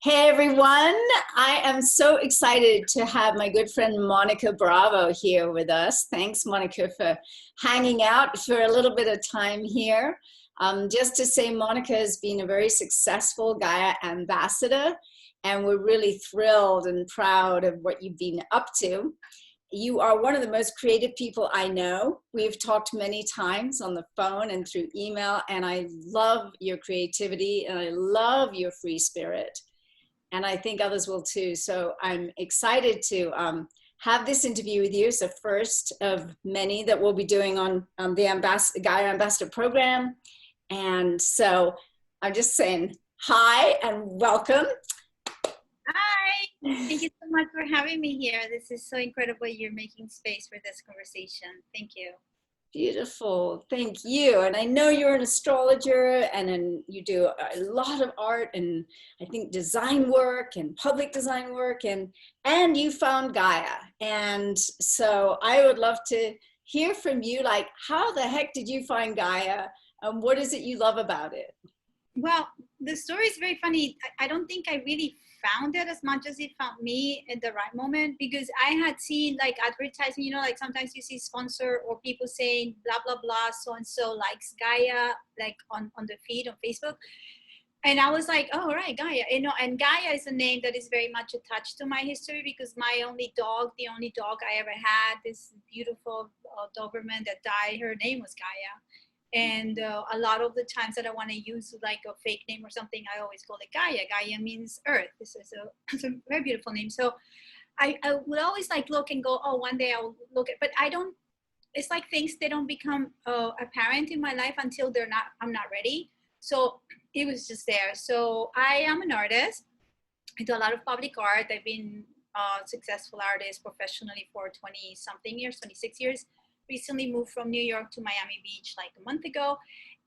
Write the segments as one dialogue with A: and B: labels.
A: Hey everyone, I am so excited to have my good friend Monika Bravo here with us. Thanks, Monika, for hanging out for a little bit of time here. Just to say, Monika has been a very successful Gaia ambassador, and we're really thrilled and proud of what you've been up to. You are one of the most creative people I know. We've talked many times on the phone and through email, and I love your creativity and I love your free spirit. And I think others will too. So I'm excited to have this interview with you. It's the first of many that we'll be doing on the Gaia Ambassador program. And so I'm just saying hi and welcome.
B: Hi, thank you so much for having me here. This is so incredible. You're making space for this conversation. Thank you.
A: Beautiful, thank you. And I know you're an astrologer and you do a lot of art and I think design work and public design work and you found Gaia. And so I would love to hear from you, like how the heck did you find Gaia and what is it you love about it?
B: Well, the story is very funny. I don't think I really found it as much as it found me at the right moment, because I had seen like advertising, you know, like sometimes you see sponsor or people saying blah, blah, blah, so-and-so likes Gaia, like on the feed on Facebook. And I was like, oh, right, Gaia, you know, and Gaia is a name that is very much attached to my history because my only dog, the only dog I ever had, this beautiful Doberman that died, her name was Gaia. And a lot of the times that I want to use like a fake name or something, I always call it Gaia. Gaia means earth. This is it's a very beautiful name. So I would always like look and go, oh, one day I'll look at, but I don't, it's like things, they don't become apparent in my life until I'm not ready. So it was just there. So I am an artist. I do a lot of public art. I've been a successful artist professionally for 20 something years, 26 years. Recently moved from New York to Miami Beach like a month ago.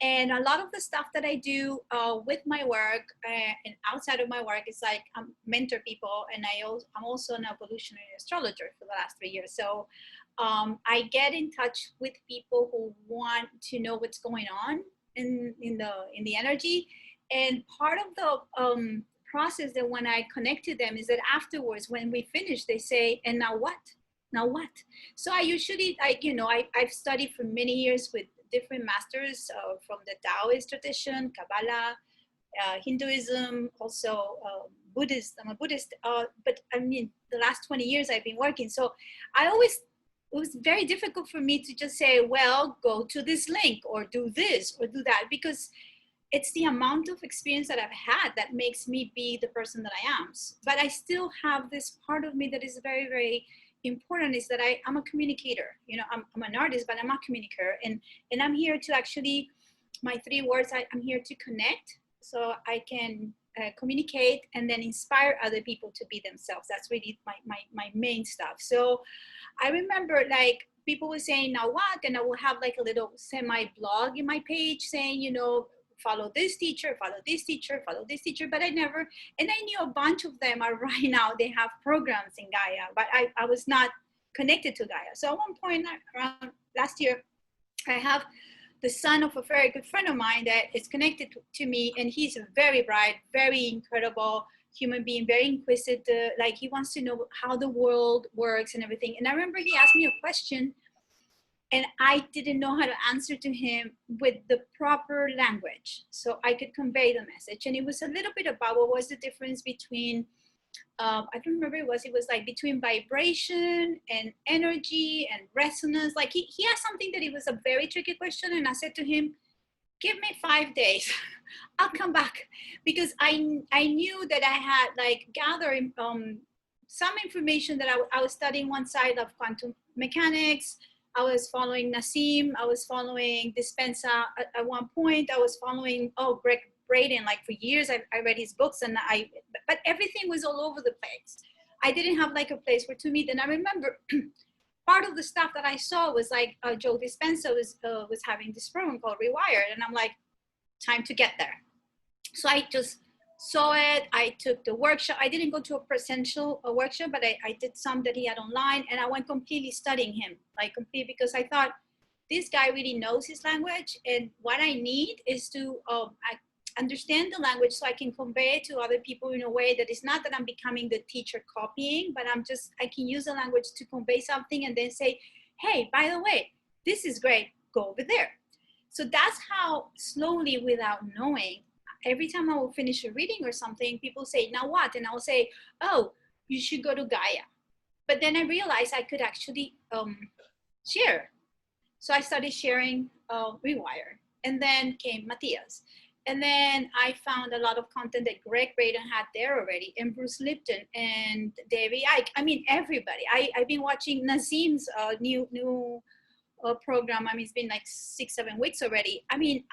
B: And a lot of the stuff that I do with my work and outside of my work is like I mentor people. And I'm also an evolutionary astrologer for the last 3 years. So I get in touch with people who want to know what's going on in the energy. And part of the process that when I connect to them is that afterwards, when we finish, they say, and now what? Now what? So I usually, I've studied for many years with different masters from the Taoist tradition, Kabbalah, Hinduism, also Buddhist. I'm a Buddhist, but I mean, the last 20 years I've been working. So it was very difficult for me to just say, well, go to this link or do this or do that, because it's the amount of experience that I've had that makes me be the person that I am. But I still have this part of me that is very, very important, is that I'm a communicator. You know, I'm an artist, but I'm a communicator. And I'm here to actually, my 3 words, I'm here to connect so I can communicate and then inspire other people to be themselves. That's really my main stuff. So I remember like people were saying, now what? And I will have like a little semi-blog in my page saying, you know, follow this teacher, follow this teacher, follow this teacher, but I never, and I knew a bunch of them are right now, they have programs in Gaia, but I was not connected to Gaia. So at one point around last year, I have the son of a very good friend of mine that is connected to me, and he's a very bright, very incredible human being, very inquisitive, like he wants to know how the world works and everything. And I remember he asked me a question and I didn't know how to answer to him with the proper language so I could convey the message. And it was a little bit about what was the difference between, I don't remember it was like between vibration and energy and resonance. Like he asked something that it was a very tricky question. And I said to him, give me 5 days, I'll come back. Because I knew that I had like gathered some information that I was studying one side of quantum mechanics. I was following Nassim. I was following Dispenza at one point. I was following, Greg Braden, like for years. I read his books but everything was all over the place. I didn't have like a place where to meet. And I remember part of the stuff that I saw was like Joe Dispenza was having this program called Rewired. And I'm like, time to get there. So I just saw it. I took the workshop. I didn't go to a presential workshop, but I did some that he had online, and I went completely studying him, like completely, because I thought this guy really knows his language, and what I need is to understand the language so I can convey it to other people in a way that it's not that I'm becoming the teacher copying, but I can use the language to convey something and then say, hey, by the way, this is great, go over there. So that's how slowly, without knowing, every time I will finish a reading or something, people say, now what? And I'll say, oh, you should go to Gaia. But then I realized I could actually share. So I started sharing Rewire. And then came Matthias. And then I found a lot of content that Greg Braden had there already, and Bruce Lipton and Davey Ike. I mean, everybody. I've been watching Nazim's new program. I mean, it's been like 6-7 weeks already. I mean,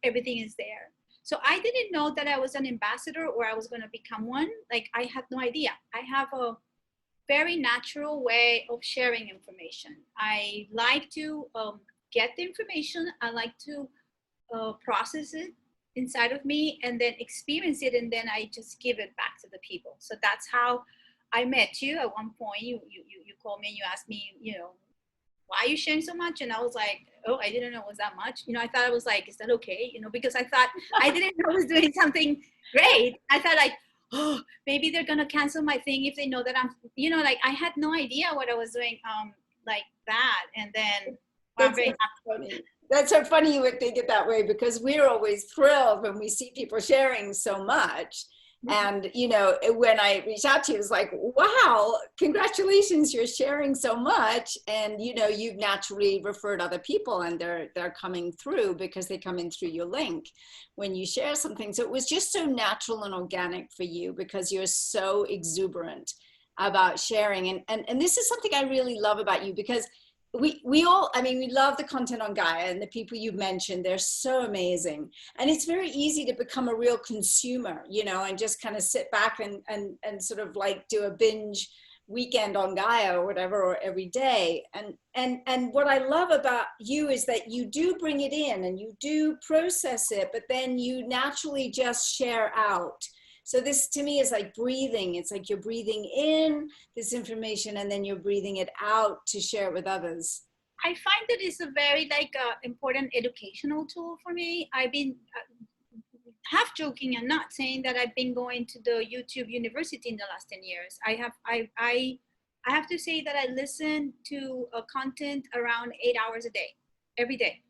B: everything is there. So I didn't know that I was an ambassador or I was going to become one. Like, I had no idea. I have a very natural way of sharing information. I like to get the information. I like to process it inside of me and then experience it, and then I just give it back to the people. So that's how I met you. At one point, you called me and you asked me, why are you sharing so much? And I was like, oh, I didn't know it was that much. I thought I was like, is that okay? Because I thought I didn't know I was doing something great. I thought like, oh, maybe they're gonna cancel my thing if they know that I'm, like I had no idea what I was doing, like that. And then well, I'm very happy.
A: That's so funny you would think it that way, because we're always thrilled when we see people sharing so much. And, when I reached out to you, it was like, wow, congratulations, you're sharing so much. And, you've naturally referred other people, and they're coming through because they come in through your link when you share something. So it was just so natural and organic for you because you're so exuberant about sharing. And this is something I really love about you, because we all, we love the content on Gaia, and the people you've mentioned, they're so amazing. And it's very easy to become a real consumer, and just kind of sit back and sort of like do a binge weekend on Gaia or whatever, or every day. And what I love about you is that you do bring it in and you do process it, but then you naturally just share out. So this to me is like breathing. It's like you're breathing in this information and then you're breathing it out to share it with others.
B: I find that it's a very important educational tool for me. I've been half joking and not saying that I've been going to the YouTube University in the last 10 years. I have to say that I listen to content around 8 hours a day, every day.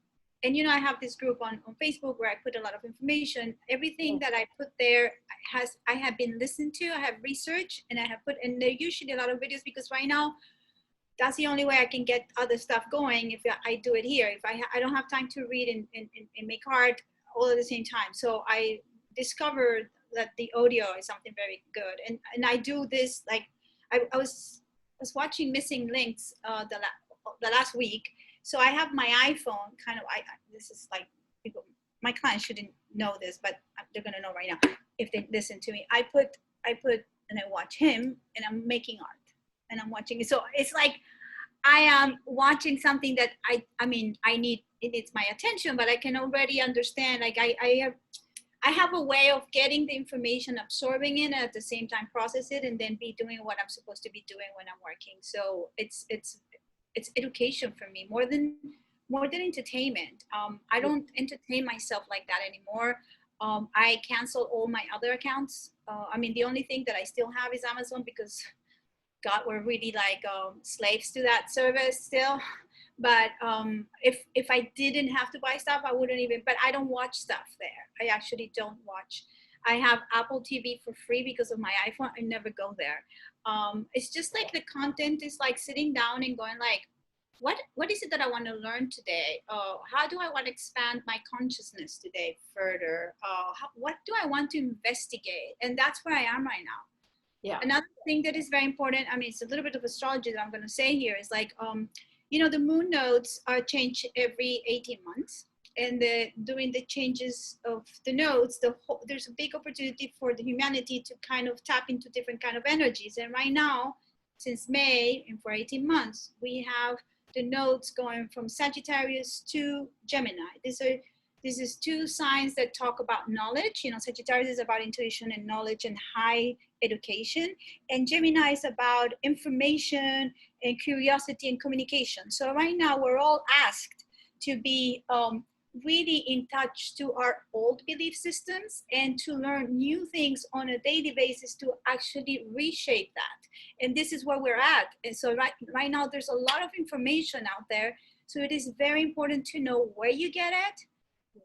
B: And I have this group on Facebook where I put a lot of information. Everything that I put there I have been listened to. I have researched, and I have put, and they're usually a lot of videos, because right now that's the only way I can get other stuff going. If I do it here, if I don't have time to read and make art all at the same time. So I discovered that the audio is something very good, and I do this like I was watching Missing Links the last week. So I have my iPhone kind of, this is like, people, my clients shouldn't know this, but they're going to know right now if they listen to me. I put and I watch him, and I'm making art and I'm watching it. So it's like, I am watching something that I need, it needs my attention, but I can already understand. Like I have a way of getting the information, absorbing it, and at the same time process it, and then be doing what I'm supposed to be doing when I'm working. So it's education for me more than entertainment. I don't entertain myself like that anymore. I cancel all my other accounts. The only thing that I still have is Amazon, because God, we're really like slaves to that service still. But if I didn't have to buy stuff, I wouldn't even, but I don't watch stuff there. I actually don't watch. I have Apple TV for free because of my iPhone. I never go there. It's just like the content is like sitting down and going like, what is it that I want to learn today? How do I want to expand my consciousness today further? What do I want to investigate? And that's where I am right now. Yeah. Another thing that is very important, it's a little bit of astrology that I'm going to say here, is like, the moon nodes are changed every 18 months. And during the changes of the nodes, there's a big opportunity for the humanity to kind of tap into different kind of energies. And right now, since May, and for 18 months, we have the nodes going from Sagittarius to Gemini. This is two signs that talk about knowledge. Sagittarius is about intuition and knowledge and high education. And Gemini is about information and curiosity and communication. So right now we're all asked to be really in touch to our old belief systems and to learn new things on a daily basis to actually reshape that. And this is where we're at. And so right now there's a lot of information out there. So it is very important to know where you get it,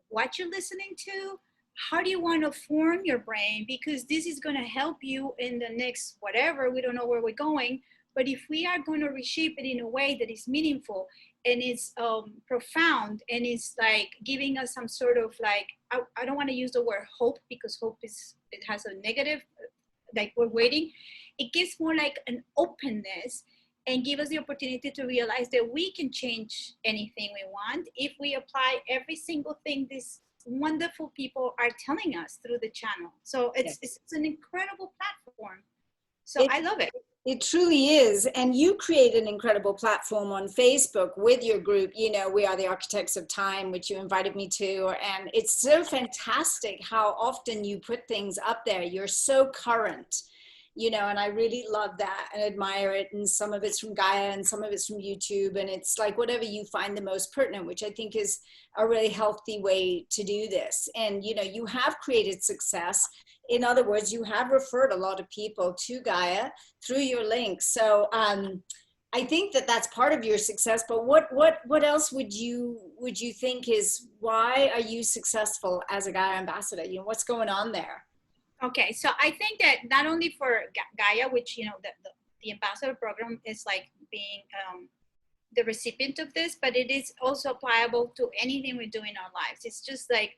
B: what you're listening to, how do you want to form your brain, because this is going to help you in the next whatever. We don't know where we're going, but if we are going to reshape it in a way that is meaningful and is profound and is like giving us some sort of like, I don't want to use the word hope, because hope is, it has a negative, like we're waiting. It gives more like an openness and give us the opportunity to realize that we can change anything we want if we apply every single thing these wonderful people are telling us through the channel. So it's an incredible platform. So I love it.
A: It truly is. And you create an incredible platform on Facebook with your group, you know, We Are the Architects of Time, which you invited me to. And it's so fantastic how often you put things up there. You're so current, you know, and I really love that and admire it. And some of it's from Gaia and some of it's from YouTube. And it's like whatever you find the most pertinent, which I think is a really healthy way to do this. And, you know, you have created success. In other words, you have referred a lot of people to Gaia through your links. So I think that that's part of your success. But what else would you think is, why are you successful as a Gaia ambassador? You know, what's going on there?
B: Okay, so I think that not only for Gaia, which, you know, the ambassador program is like being the recipient of this, but it is also applicable to anything we do in our lives. It's just like,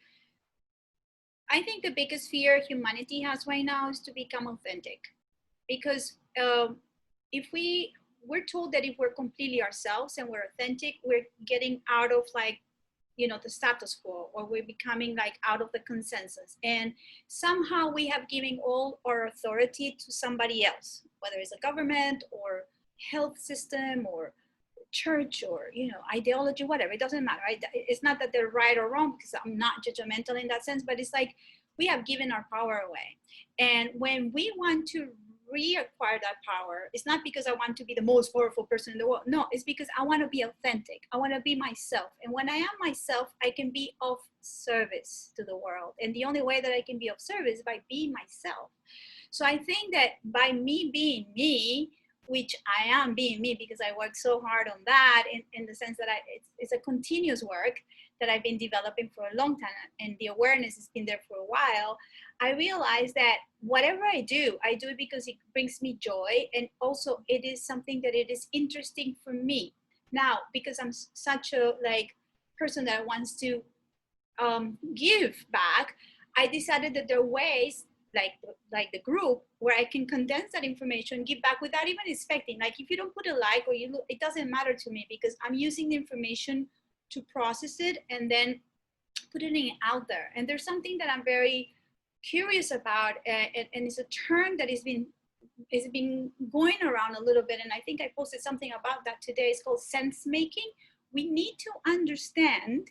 B: I think the biggest fear humanity has right now is to become authentic, because if we're told that if we're completely ourselves and we're authentic, we're getting out of like, you know, the status quo, or we're becoming like out of the consensus. And somehow we have given all our authority to somebody else, whether it's a government or health system or church or, you know, ideology, whatever, it doesn't matter, right? It's not that they're right or wrong, because I'm not judgmental in that sense, but it's like we have given our power away. And when we want to reacquire that power, it's not because I want to be the most powerful person in the world. No, it's because I want to be authentic. I want to be myself. And when I am myself, I can be of service to the world. And the only way that I can be of service is by being myself. So I think that by me being me, which I am being me because I work so hard on that, in the sense that it's a continuous work that I've been developing for a long time, and the awareness has been there for a while. I realize that whatever I do it because it brings me joy, and also it is something that it is interesting for me. Now, because I'm such a like person that wants to give back, I decided that there are ways like the group where I can condense that information, give back without even expecting. Like if you don't put a like or you look, it doesn't matter to me, because I'm using the information to process it and then putting it out there. And there's something that I'm very curious about, and it's a term that has been going around a little bit, and I think I posted something about that today. It's called sense making. We need to understand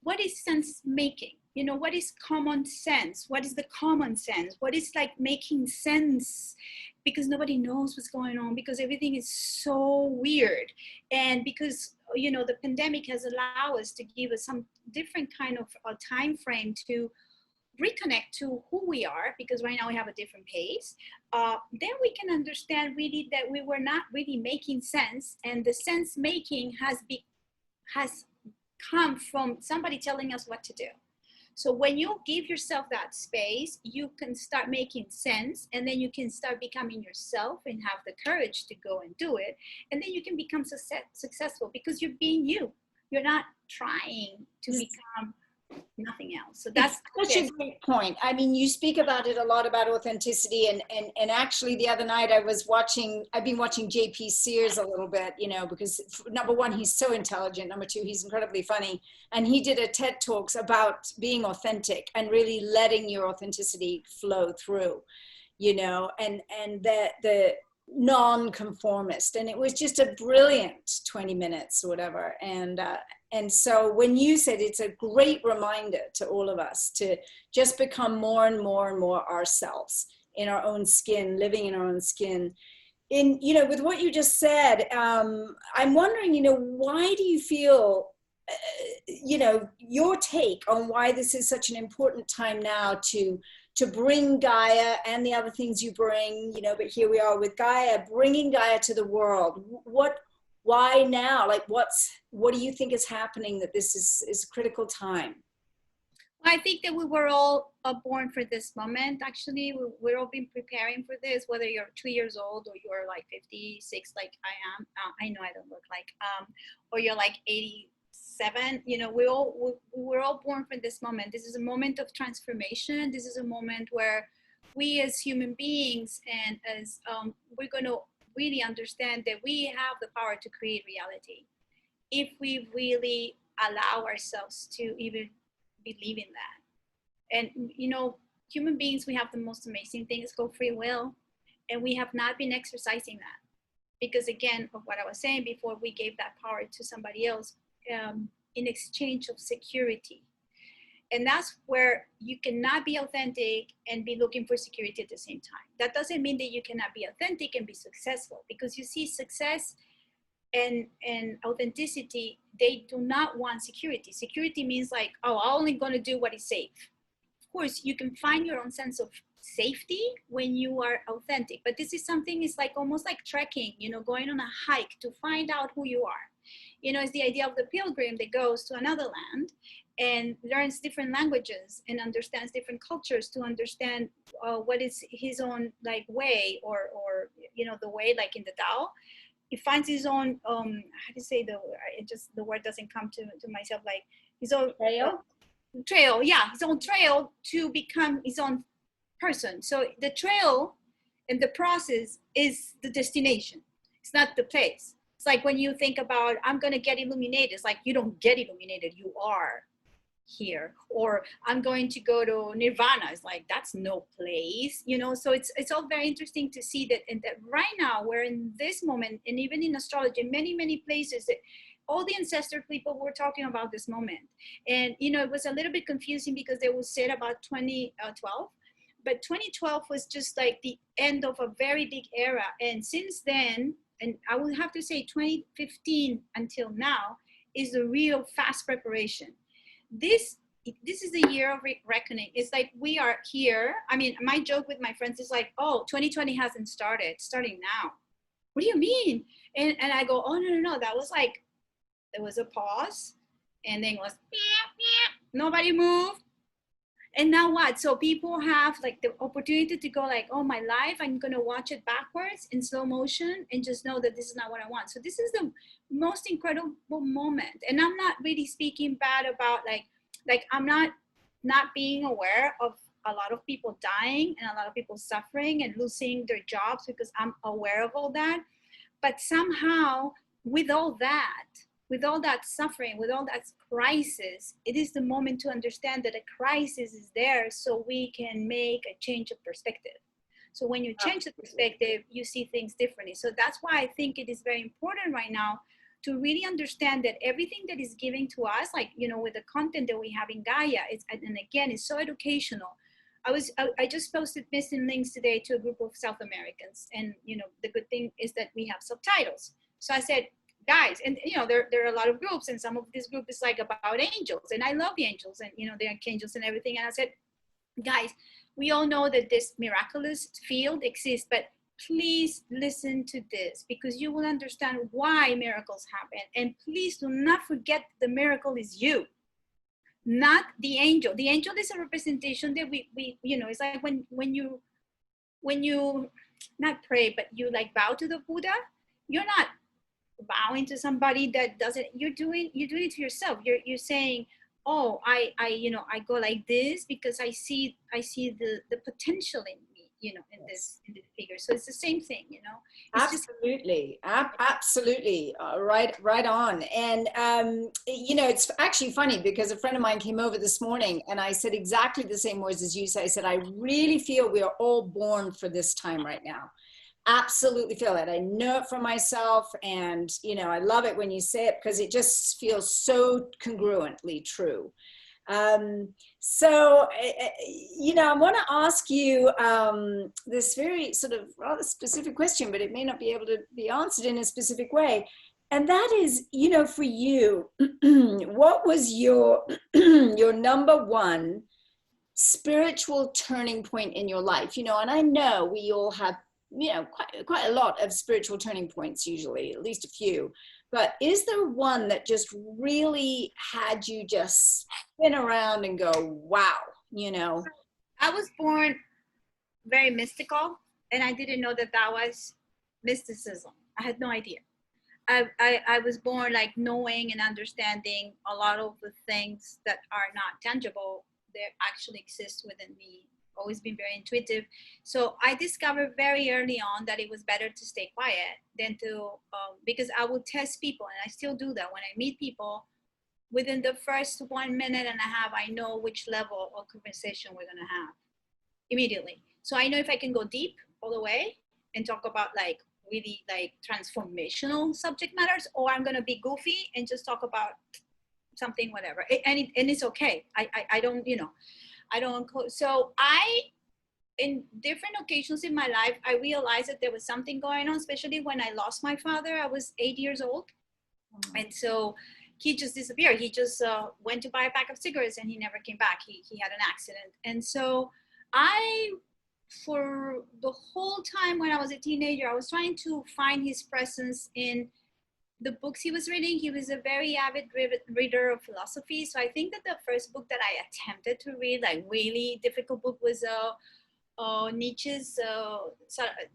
B: what is sense making. You know, what is common sense? What is the common sense? What is like making sense? Because nobody knows what's going on, because everything is so weird. And because, you know, the pandemic has allowed us to give us some different kind of a time frame to reconnect to who we are, because right now we have a different pace. Then we can understand really that we were not really making sense, and the sense making has come from somebody telling us what to do. So when you give yourself that space, you can start making sense, and then you can start becoming yourself and have the courage to go and do it. And then you can become successful because you're being you. You're not trying to become nothing else. So that's
A: such a great point. I mean, you speak about it a lot, about authenticity, and actually the other night I've been watching JP Sears a little bit, you know, because number one, he's so intelligent. Number two, he's incredibly funny. And he did a TED Talks about being authentic and really letting your authenticity flow through, you know, and the non-conformist. And it was just a brilliant 20 minutes or whatever. And so when you said, it's a great reminder to all of us to just become more and more and more ourselves in our own skin, living in our own skin. In, you know, with what you just said, I'm wondering, you know, why do you feel you know, your take on why this is such an important time now to bring Gaia and the other things you bring, you know, but here we are with Gaia, bringing Gaia to the world. Why now? Like, what do you think is happening that this is a critical time?
B: I think that we were all born for this moment. Actually, we're all been preparing for this, whether you're 2 years old or you're like 56, like I am. I know I don't look like, or you're like 87. You know, we're all born for this moment. This is a moment of transformation. This is a moment where we as human beings and as we're going to really understand that we have the power to create reality if we really allow ourselves to even believe in that. And you know, human beings, we have the most amazing thing. It's called free will, and we have not been exercising that because, again, of what I was saying before, we gave that power to somebody else in exchange of security. And that's where you cannot be authentic and be looking for security at the same time. That doesn't mean that you cannot be authentic and be successful, because you see, success and authenticity, they do not want security. Security means like, oh, I'm only going to do what is safe. Of course, you can find your own sense of safety when you are authentic, but this is something, is like almost like trekking, you know, going on a hike to find out who you are. You know, it's the idea of the pilgrim that goes to another land and learns different languages and understands different cultures to understand what is his own like way, or you know, the way, like in the Tao. He finds his own how to say the word doesn't come to myself, like his own trail, yeah, his own trail to become his own person. So the trail and the process is the destination, it's not the place. It's like when you think about, I'm going to get illuminated, it's like you don't get illuminated, you are here. Or I'm going to go to nirvana, it's like that's no place, you know. So it's all very interesting to see that, and that right now we're in this moment, and even in astrology, in many places, that all the ancestor people were talking about this moment. And you know, it was a little bit confusing because they would say about 2012, but 2012 was just like the end of a very big era. And since then, and I would have to say 2015 until now, is the real fast preparation. This is the year of reckoning. It's like we are here. I mean, my joke with my friends is like, oh, 2020 hasn't started, it's starting now. What do you mean? And I go, oh, no, that was like, there was a pause, and then it was nobody moved. And now what? So people have like the opportunity to go like, oh, my life, I'm going to watch it backwards in slow motion and just know that this is not what I want. So this is the most incredible moment. And I'm not really speaking bad about like I'm not being aware of a lot of people dying and a lot of people suffering and losing their jobs, because I'm aware of all that. But somehow with all that suffering, with all that crisis, it is the moment to understand that a crisis is there so we can make a change of perspective. So when you change the perspective, you see things differently. So that's why I think it is very important right now to really understand that everything that is given to us, like, you know, with the content that we have in Gaia, and again, it's so educational. I just posted missing links today to a group of South Americans. And, you know, the good thing is that we have subtitles. So I said, guys, and you know, there are a lot of groups, and some of this group is like about angels, and I love the angels, and you know, the archangels and everything. And I said, guys, we all know that this miraculous field exists, but please listen to this, because you will understand why miracles happen. And please do not forget the miracle is you, not the angel. The angel is a representation that we you know, it's like when you not pray, but you like bow to the Buddha, you're not bowing to somebody that doesn't, you're doing it to yourself. You're saying, oh, I you know, I go like this because I see the potential in me, you know, in this figure. So it's the same thing, you know. It's
A: Absolutely. Absolutely. Right on. And, you know, it's actually funny because a friend of mine came over this morning and I said exactly the same words as you said. I said, I really feel we are all born for this time right now. Absolutely feel it. I know it for myself. And, you know, I love it when you say it because it just feels so congruently true. So, you know, I want to ask you this very sort of rather specific question, but it may not be able to be answered in a specific way. And that is, you know, for you, what was your your number one spiritual turning point in your life? You know, and I know we all have, you know, quite a lot of spiritual turning points, usually, at least a few. But is there one that just really had you just spin around and go, wow, you know?
B: I was born very mystical, and I didn't know that that was mysticism. I had no idea. I was born like knowing and understanding a lot of the things that are not tangible that actually exist within me. Always been very intuitive. So I discovered very early on that it was better to stay quiet than to, because I would test people, and I still do that when I meet people. Within the first 1 minute and a half, I know which level of conversation we're going to have immediately. So I know if I can go deep all the way and talk about like really like transformational subject matters, or I'm gonna be goofy and just talk about something, whatever. And it's okay. I don't, you know, I don't. So in different occasions in my life, I realized that there was something going on, especially when I lost my father. I was 8 years old. And so he just disappeared. He just went to buy a pack of cigarettes and he never came back. He had an accident. And so I, for the whole time when I was a teenager, I was trying to find his presence in the books he was reading. He was a very avid reader of philosophy. So I think that the first book that I attempted to read, like really difficult book, was Nietzsche's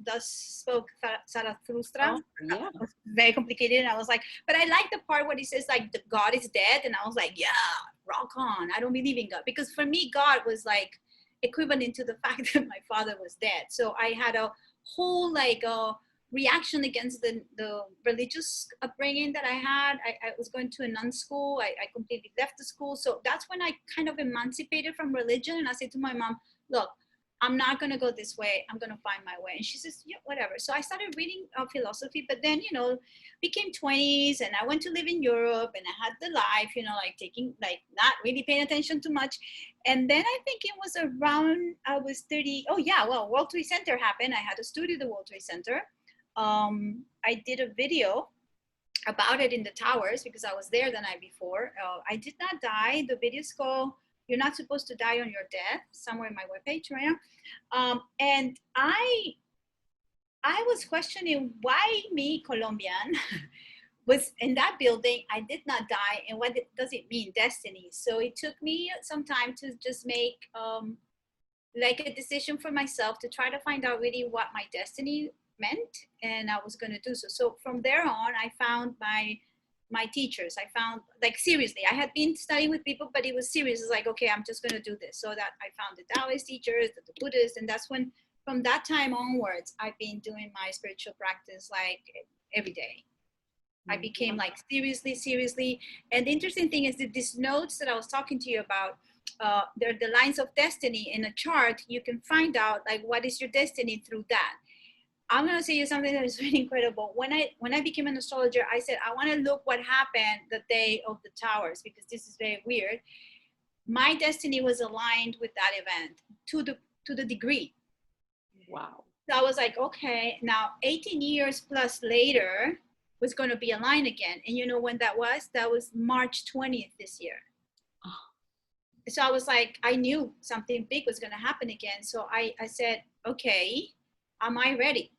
B: Thus Spoke Zarathustra.
A: Oh, yeah.
B: It was very complicated. And I was like, but I like the part where he says like the God is dead. And I was like, yeah, rock on. I don't believe in God. Because for me, God was like equivalent to the fact that my father was dead. So I had a whole like reaction against the religious upbringing that I had. I was going to a nun school. I completely left the school. So that's when I kind of emancipated from religion. And I said to my mom, look, I'm not going to go this way. I'm going to find my way. And she says, yeah, whatever. So I started reading philosophy, but then, you know, became 20s and I went to live in Europe and I had the life, you know, like taking, like not really paying attention too much. And then I think it was around, I was 30. Oh yeah, well, World Trade Center happened. I had a studio at the World Trade Center. I did a video about it in the towers because I was there the night before. I did not die. The videos go, you're not supposed to die on your death, somewhere in my webpage right now. And I was questioning why me, Colombian, was in that building. I did not die, and what does it mean, destiny? So it took me some time to just make like a decision for myself to try to find out really what my destiny meant, and I was going to do so. So from there on, I found my teachers. I found, like, seriously, I had been studying with people, but it was serious. It's like, okay, I'm just going to do this. So that I found the Taoist teachers, the Buddhists, and that's when, from that time onwards, I've been doing my spiritual practice like every day. I became like seriously. And the interesting thing is that these notes that I was talking to you about, they're the lines of destiny in a chart. You can find out like what is your destiny through that. I'm going to say you something that is really incredible. When I became an astrologer, I said, I want to look what happened the day of the towers, because this is very weird. My destiny was aligned with that event to the degree.
A: Wow.
B: So I was like, okay, now 18 years plus later was going to be aligned again. And you know when that was? That was March 20th this year. Oh. So I was like, I knew something big was going to happen again. So I said, okay, am I ready?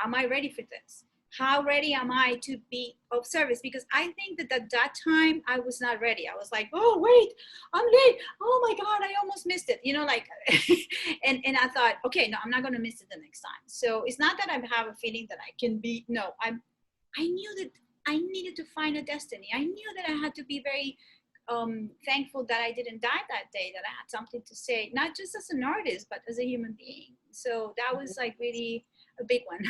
B: Am I ready for this? How ready am I to be of service? Because I think that at that time I was not ready. I was like, oh wait, I'm late. Oh my God, I almost missed it. You know, like, and I thought, okay, no, I'm not going to miss it the next time. So it's not that I have a feeling that I can be. No, I knew that I needed to find a destiny. I knew that I had to be very thankful that I didn't die that day. That I had something to say, not just as an artist, but as a human being. So that was like really a big one.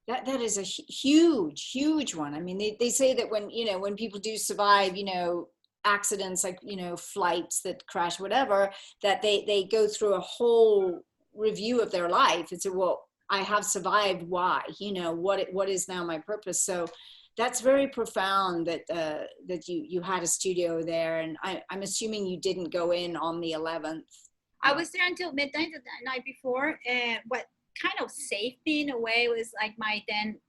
A: That is a huge one. I mean, they say that when, you know, when people do survive, you know, accidents like, you know, flights that crash, whatever, that they go through a whole review of their life and say, well, I have survived. Why? You know, what is now my purpose? So that's very profound that that you had a studio there, and I'm assuming you didn't go in on the 11th.
B: I was there until midnight the night before, and what kind of saved me in a way was like my then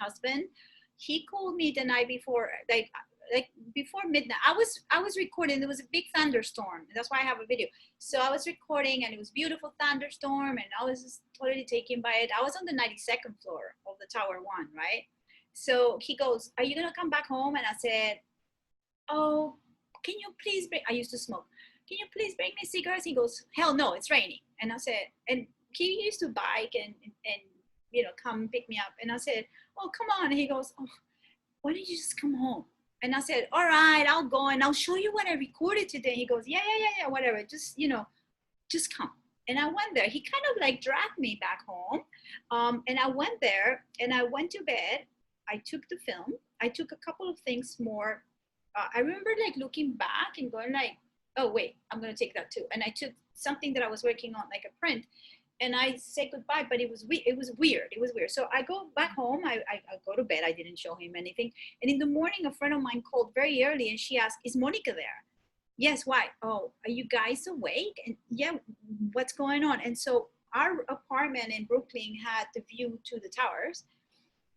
B: husband. he called me the night before, like before midnight. I was recording. There was a big thunderstorm. That's why I have a video. So I was recording, and it was beautiful thunderstorm, and I was just totally taken by it. I was on the 92nd floor of the Tower 1, right? So he goes, "Are you gonna come back home?" And I said, "Oh, can you please bring?" I used to smoke. "Can you please bring me cigarettes?" He goes, "Hell no, it's raining." And I said, and he used to bike and come pick me up. And I said, "Oh, come on." And he goes, "Oh, why don't you just come home?" And I said, "All right, I'll go and I'll show you what I recorded today." He goes, yeah, whatever. Just come. And I went there. He kind of like dragged me back home. And I went there and I went to bed. I took the film. I took a couple of things more. I remember like looking back and going like, "Oh wait, I'm going to take that too." And I took something that I was working on, like a print, and I said goodbye, but it was weird. It was weird. So I go back home. I go to bed. I didn't show him anything. And in the morning, a friend of mine called very early, and she asked, "Is Monika there?" "Yes." "Why?" "Oh, are you guys awake?" And yeah, "What's going on?" And so our apartment in Brooklyn had the view to the towers.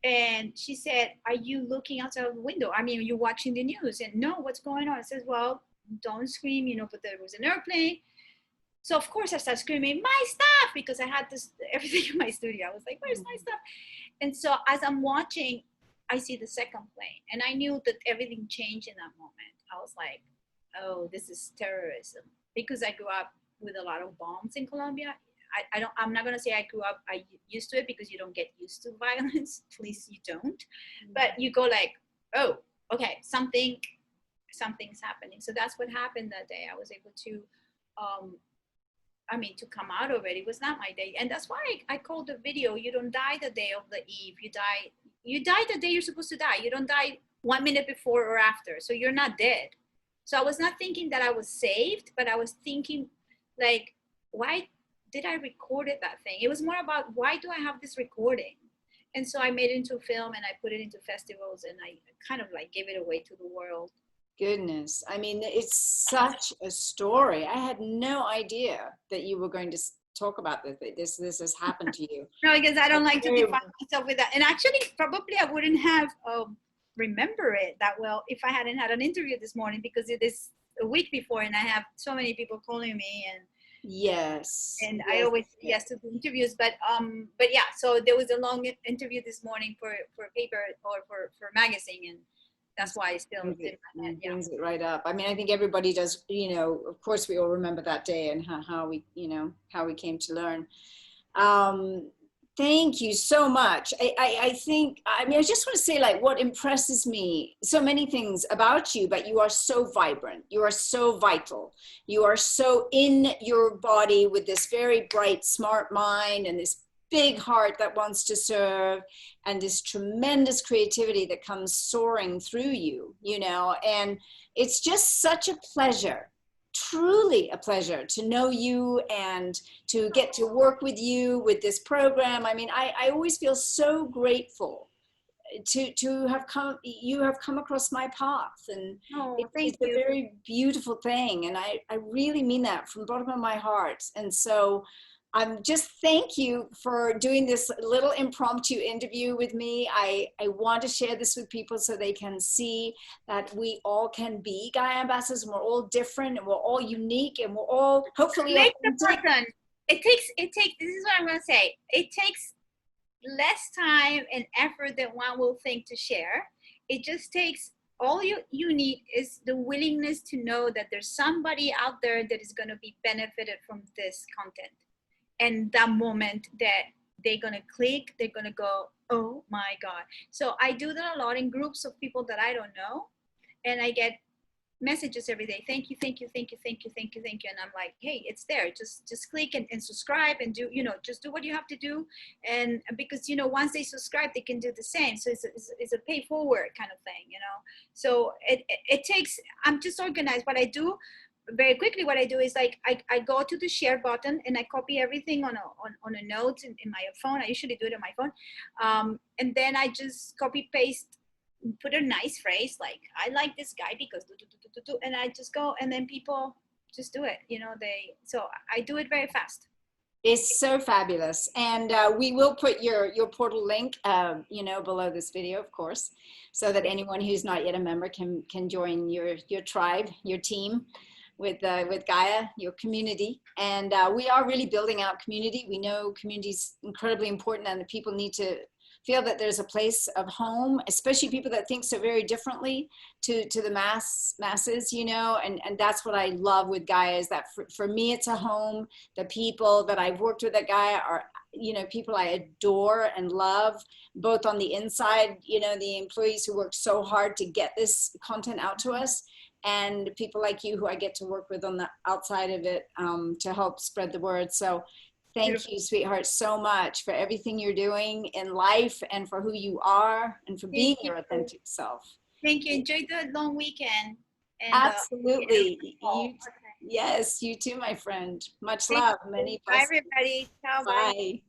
B: And she said, "Are you looking outside of the window? I mean, are you watching the news?" And no, "What's going on?" I says, "Well, don't scream, but there was an airplane." So of course I started screaming, "My stuff!" Because I had this everything in my studio. I was like, "Where's my stuff?" And so as I'm watching, I see the second plane, and I knew that everything changed in that moment. I was like, "Oh, this is terrorism," because I grew up with a lot of bombs in Colombia. I'm not gonna say I grew up. I used to it, because you don't get used to violence. At least you don't. But you go like, "Oh, okay, something's happening." So that's what happened that day. I was able to. To come out of it. It was not my day. And that's why I called the video, "You don't die the day of the eve. You die the day you're supposed to die. You don't die 1 minute before or after. So you're not dead." So I was not thinking that I was saved, but I was thinking like, why did I record that thing? It was more about, why do I have this recording? And so I made it into a film, and I put it into festivals, and I kind of like gave it away to the world.
A: Goodness. I mean, it's such a story. I had no idea that you were going to talk about this. This has happened to you.
B: No, because I don't like to define myself with that. And actually, probably I wouldn't have remember it that well if I hadn't had an interview this morning, because it is a week before, and I have so many people calling me, and
A: yes,
B: I always say yes to the interviews. But yeah, so there was a long interview this morning for paper or for magazine, and that's why I still in my head. Yeah.
A: Brings it right up. I mean, I think everybody does, of course we all remember that day and how we came to learn. Thank you so much. I think, I just want to say, like, what impresses me, so many things about you, but you are so vibrant. You are so vital. You are so in your body with this very bright, smart mind and this big heart that wants to serve, and this tremendous creativity that comes soaring through you, and it's just such a pleasure, truly a pleasure, to know you and to get to work with you with this program. I mean, I always feel so grateful to have come across my path, and it's a very beautiful thing, and I really mean that from the bottom of my heart. And so I'm just, thank you for doing this little impromptu interview with me. I want to share this with people so they can see that we all can be Gaia Ambassadors, and we're all different, and we're all unique, and we're all hopefully
B: make the person. It takes, this is what I'm going to say. It takes less time and effort than one will think to share. It just takes, all you need is the willingness to know that there's somebody out there that is going to be benefited from this content. And that moment that they're going to click, they're going to go, "Oh my God." So I do that a lot in groups of people that I don't know. And I get messages every day. "Thank you, thank you, thank you, thank you, thank you, thank you." And I'm like, hey, it's there. Just click and subscribe, and do, just do what you have to do. And because, once they subscribe, they can do the same. So it's a pay forward kind of thing, So it takes, I'm just organized. What I do very quickly, what I do is like, I go to the share button, and I copy everything on a note in my phone. I usually do it on my phone. And then I just copy paste, put a nice phrase like, "I like this guy because do," and I just go, and then people just do it. So I do it very fast.
A: It's so fabulous. And we will put your portal link, you know, below this video, of course, so that anyone who's not yet a member can join your tribe, your team with Gaia, your community. And we are really building out community. We know community is incredibly important, and the people need to feel that there's a place of home, especially people that think so very differently to the masses, you know, and that's what I love with Gaia, is that for me, it's a home. The people that I've worked with at Gaia are, you know, people I adore and love, both on the inside, you know, the employees who work so hard to get this content out to us, and people like you who I get to work with on the outside of it, to help spread the word. So thank you, sweetheart, so much for everything you're doing in life, and for who you are, and for being
B: Thank you.
A: your authentic self.
B: Thank you. Enjoy the long weekend. And
A: Absolutely.
B: okay.
A: Yes, you too, my friend. Much
B: Thank
A: love.
B: you.
A: Many
B: Bye,
A: blessings.
B: everybody. Ciao. Bye.
A: Bye.